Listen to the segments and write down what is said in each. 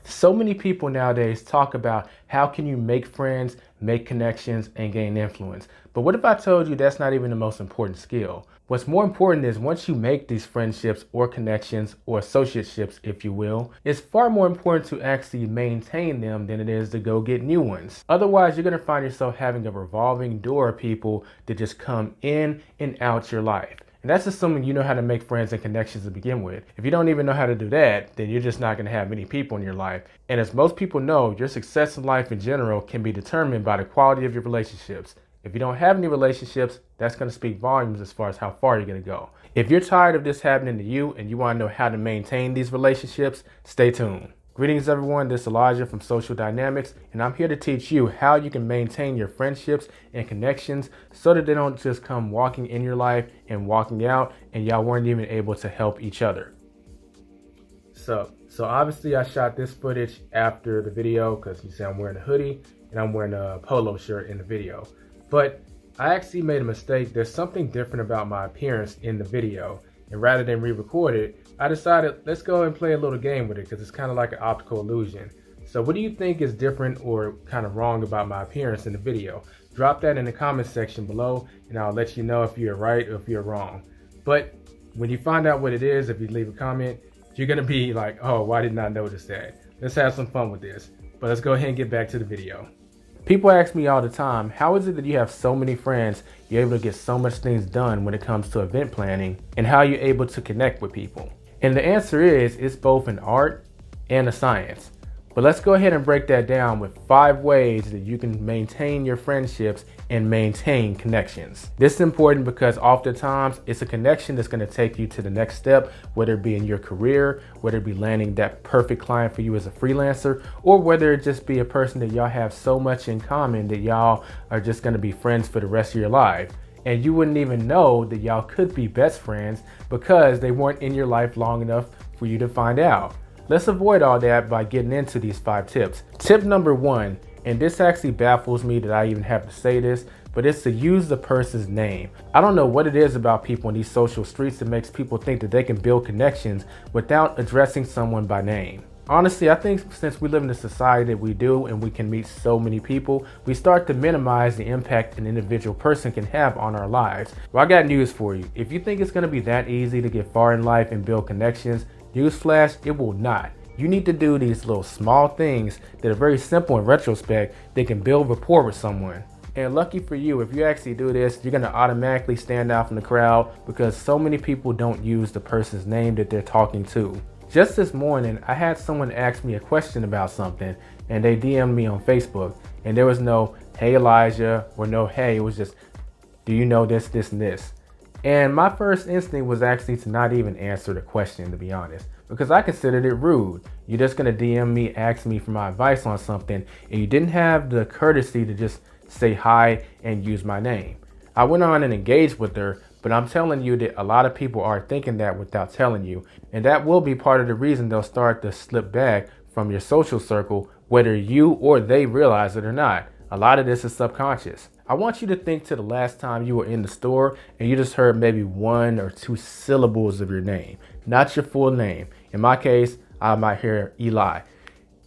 So many people nowadays talk about how can you make friends, make connections, and gain influence. But what if I told you that's not even the most important skill? What's more important is once you make these friendships or connections or associateships, if you will, it's far more important to actually maintain them than it is to go get new ones. Otherwise, you're going to find yourself having a revolving door of people that just come in and out your life. And that's assuming you know how to make friends and connections to begin with. If you don't even know how to do that, then you're just not going to have many people in your life. And as most people know, your success in life in general can be determined by the quality of your relationships. If you don't have any relationships, that's going to speak volumes as far as how far you're going to go. If you're tired of this happening to you and you want to know how to maintain these relationships, stay tuned. Greetings everyone, this is Elijah from Social Dynamics, and I'm here to teach you how you can maintain your friendships and connections so that they don't just come walking in your life and walking out and y'all weren't even able to help each other. So obviously I shot this footage after the video because you see I'm wearing a hoodie and I'm wearing a polo shirt in the video. But I actually made a mistake. There's something different about my appearance in the video. And rather than re-record it, I decided let's go and play a little game with it because it's kind of like an optical illusion. So what do you think is different or kind of wrong about my appearance in the video? Drop that in the comment section below and I'll let you know if you're right or if you're wrong. But when you find out what it is, if you leave a comment, you're going to be like, oh, why didn't I notice that? Let's have some fun with this. But let's go ahead and get back to the video. People ask me all the time, how is it that you have so many friends, you're able to get so much things done when it comes to event planning, and how you're able to connect with people? And the answer is, it's both an art and a science. But let's go ahead and break that down with 5 ways that you can maintain your friendships and maintain connections. This is important because oftentimes it's a connection that's going to take you to the next step, whether it be in your career, whether it be landing that perfect client for you as a freelancer, or whether it just be a person that y'all have so much in common that y'all are just going to be friends for the rest of your life. And you wouldn't even know that y'all could be best friends because they weren't in your life long enough for you to find out. Let's avoid all that by getting into these 5 tips. Tip number 1, and this actually baffles me that I even have to say this, but it's to use the person's name. I don't know what it is about people in these social streets that makes people think that they can build connections without addressing someone by name. Honestly, I think since we live in a society that we do and we can meet so many people, we start to minimize the impact an individual person can have on our lives. Well, I got news for you. If you think it's going to be that easy to get far in life and build connections, newsflash, it will not. You need to do these little small things that are very simple in retrospect that can build rapport with someone. And lucky for you, if you actually do this, you're going to automatically stand out from the crowd because so many people don't use the person's name that they're talking to. Just this morning, I had someone ask me a question about something and they DM'd me on Facebook, and there was no, hey Elijah, or no, hey, it was just, do you know this, this, and this? And my first instinct was actually to not even answer the question, to be honest, because I considered it rude. You're just going to DM me, ask me for my advice on something, and you didn't have the courtesy to just say hi and use my name. I went on and engaged with her, but I'm telling you that a lot of people are thinking that without telling you, and that will be part of the reason they'll start to slip back from your social circle, whether you or they realize it or not. A lot of this is subconscious. I want you to think to the last time you were in the store and you just heard maybe 1 or 2 syllables of your name, not your full name. In my case, I might hear Eli.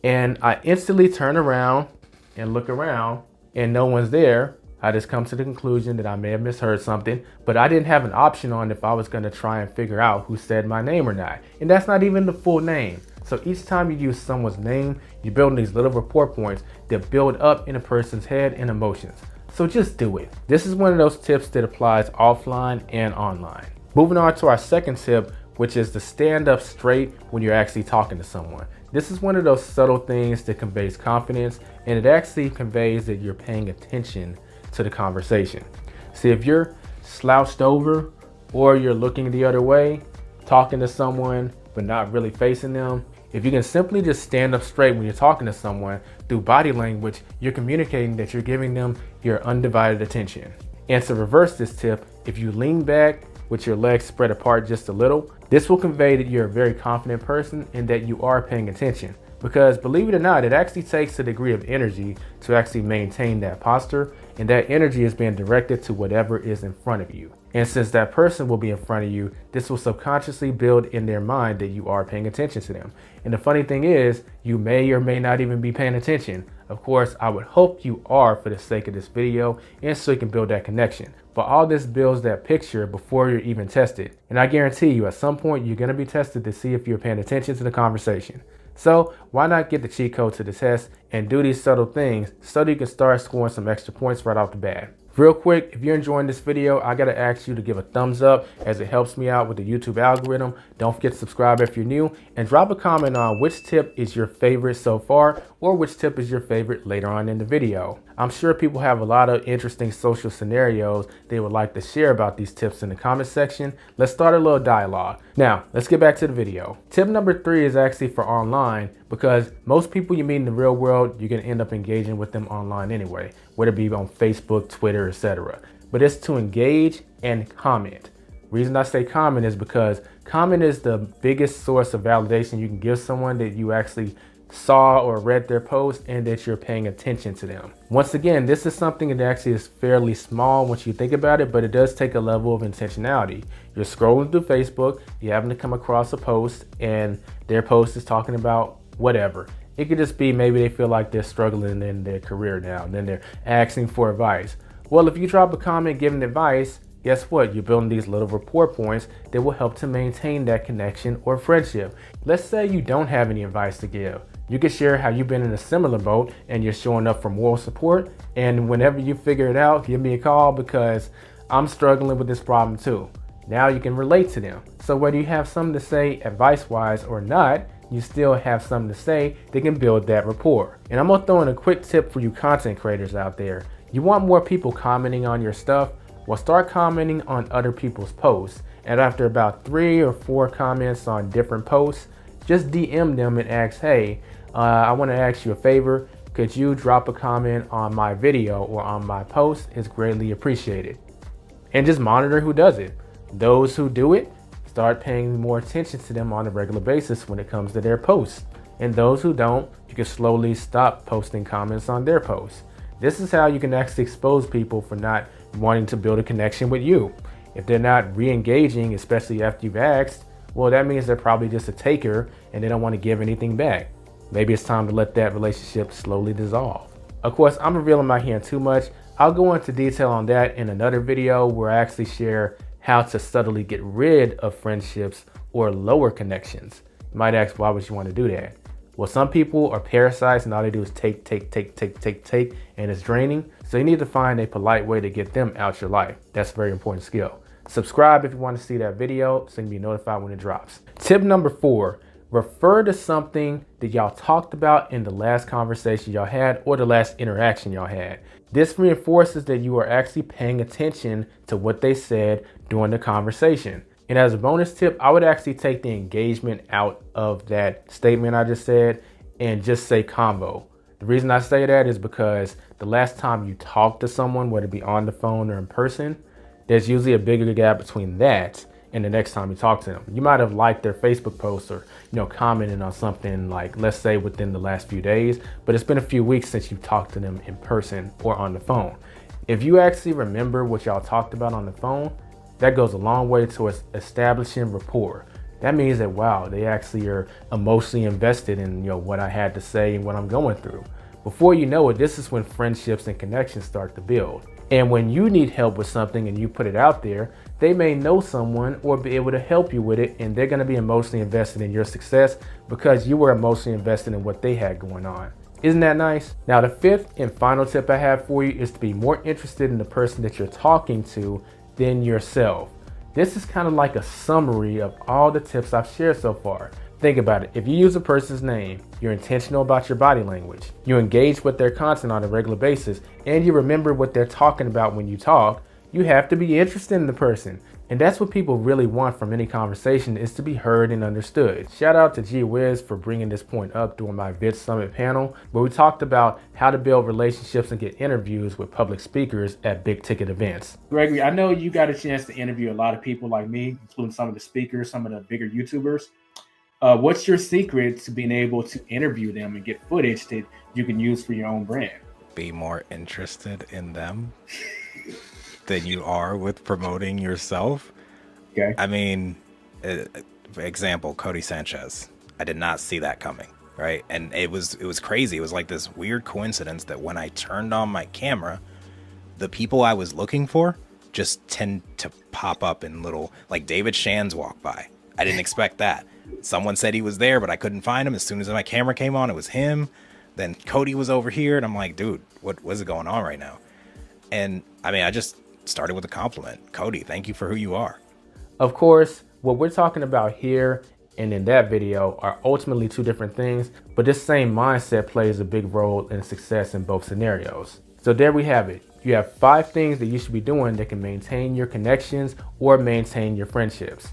And I instantly turn around and look around and no one's there. I just come to the conclusion that I may have misheard something, but I didn't have an option on if I was going to try and figure out who said my name or not. And that's not even the full name. So each time you use someone's name, you're building these little rapport points that build up in a person's head and emotions. So just do it. This is one of those tips that applies offline and online. Moving on to our second tip, which is to stand up straight when you're actually talking to someone. This is one of those subtle things that conveys confidence, and it actually conveys that you're paying attention to the conversation. See, if you're slouched over or you're looking the other way, talking to someone but not really facing them, if you can simply just stand up straight when you're talking to someone through body language, you're communicating that you're giving them your undivided attention. And to reverse this tip, if you lean back with your legs spread apart just a little, this will convey that you're a very confident person and that you are paying attention. Because believe it or not, it actually takes a degree of energy to actually maintain that posture, and that energy is being directed to whatever is in front of you. And since that person will be in front of you, this will subconsciously build in their mind that you are paying attention to them. And the funny thing is, you may or may not even be paying attention. Of course, I would hope you are for the sake of this video and so you can build that connection. But all this builds that picture before you're even tested. And I guarantee you, at some point, you're going to be tested to see if you're paying attention to the conversation. So why not get the cheat code to the test and do these subtle things so that you can start scoring some extra points right off the bat. Real quick, if you're enjoying this video, I gotta ask you to give a thumbs up as it helps me out with the YouTube algorithm. Don't forget to subscribe if you're new, and drop a comment on which tip is your favorite so far or which tip is your favorite later on in the video. I'm sure people have a lot of interesting social scenarios they would like to share about these tips in the comment section. Let's start a little dialogue. Now, let's get back to the video. Tip number 3 is actually for online, because most people you meet in the real world, you're gonna end up engaging with them online anyway, whether it be on Facebook, Twitter, etc. But it's to engage and comment. Reason I say comment is because comment is the biggest source of validation you can give someone that you actually saw or read their post and that you're paying attention to them. Once again, this is something that actually is fairly small once you think about it, but it does take a level of intentionality. You're scrolling through Facebook, you happen to come across a post and their post is talking about whatever. It could just be maybe they feel like they're struggling in their career now and then they're asking for advice. Well, if you drop a comment giving advice, guess what? You're building these little rapport points that will help to maintain that connection or friendship. Let's say you don't have any advice to give. You can share how you've been in a similar boat and you're showing up for moral support. And whenever you figure it out, give me a call because I'm struggling with this problem too. Now you can relate to them. So whether you have something to say advice-wise or not, you still have something to say that can build that rapport. And I'm gonna throw in a quick tip for you content creators out there. You want more people commenting on your stuff? Well, start commenting on other people's posts. And after about 3 or 4 comments on different posts, just DM them and ask, hey, I want to ask you a favor. Could you drop a comment on my video or on my post? It's greatly appreciated. And just monitor who does it. Those who do it, start paying more attention to them on a regular basis when it comes to their posts. And those who don't, you can slowly stop posting comments on their posts. This is how you can actually expose people for not wanting to build a connection with you. If they're not re-engaging, especially after you've asked, well, that means they're probably just a taker and they don't want to give anything back. Maybe it's time to let that relationship slowly dissolve. Of course, I'm revealing my hand too much. I'll go into detail on that in another video where I actually share how to subtly get rid of friendships or lower connections. You might ask, why would you want to do that? Well, some people are parasites and all they do is take, and it's draining. So you need to find a polite way to get them out your life. That's a very important skill. Subscribe if you want to see that video so you can be notified when it drops. Tip number 4, refer to something that y'all talked about in the last conversation y'all had or the last interaction y'all had. This reinforces that you are actually paying attention to what they said during the conversation. And as a bonus tip, I would actually take the engagement out of that statement I just said and just say convo. The reason I say that is because the last time you talk to someone, whether it be on the phone or in person, there's usually a bigger gap between that and the next time you talk to them. You might have liked their Facebook post or, commented on something like, let's say within the last few days, but it's been a few weeks since you talked to them in person or on the phone. If you actually remember what y'all talked about on the phone, that goes a long way towards establishing rapport. That means that, wow, they actually are emotionally invested in what I had to say and what I'm going through. Before you know it, this is when friendships and connections start to build. And when you need help with something and you put it out there, they may know someone or be able to help you with it, and they're going to be emotionally invested in your success because you were emotionally invested in what they had going on. Isn't that nice? Now, the 5th and final tip I have for you is to be more interested in the person that you're talking to than yourself. This is kind of like a summary of all the tips I've shared so far. Think about it. If you use a person's name, you're intentional about your body language, you engage with their content on a regular basis, and you remember what they're talking about when you talk, you have to be interested in the person. And that's what people really want from any conversation, is to be heard and understood. Shout out to G Wiz for bringing this point up during my Vid Summit panel, where we talked about how to build relationships and get interviews with public speakers at big ticket events. Gregory, I know you got a chance to interview a lot of people like me, including some of the speakers, some of the bigger YouTubers. What's your secret to being able to interview them and get footage that you can use for your own brand? Be more interested in them than you are with promoting yourself. Okay. I mean, uh, for example, Cody Sanchez. I did not see that coming, right? And it was crazy. It was like this weird coincidence that when I turned on my camera, the people I was looking for just tend to pop up in little, like David Shands walked by. I didn't expect that. Someone said he was there, but I couldn't find him. As soon as my camera came on, it was him. Then Cody was over here, and I'm like, dude, what is going on right now? And I mean, I just started with a compliment. Cody, thank you for who you are. Of course, what we're talking about here and in that video are ultimately two different things, but this same mindset plays a big role in success in both scenarios. So there we have it. You have 5 things that you should be doing that can maintain your connections or maintain your friendships.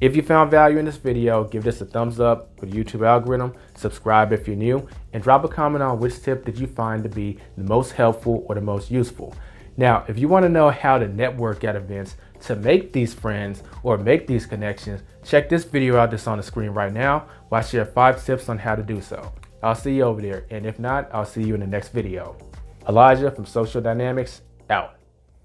If you found value in this video, give this a thumbs up for the YouTube algorithm, subscribe if you're new, and drop a comment on which tip did you find to be the most helpful or the most useful. Now, if you want to know how to network at events to make these friends or make these connections, check this video out that's on the screen right now, where I share 5 tips on how to do so. I'll see you over there, and if not, I'll see you in the next video. Elijah from Social Dynamics, out.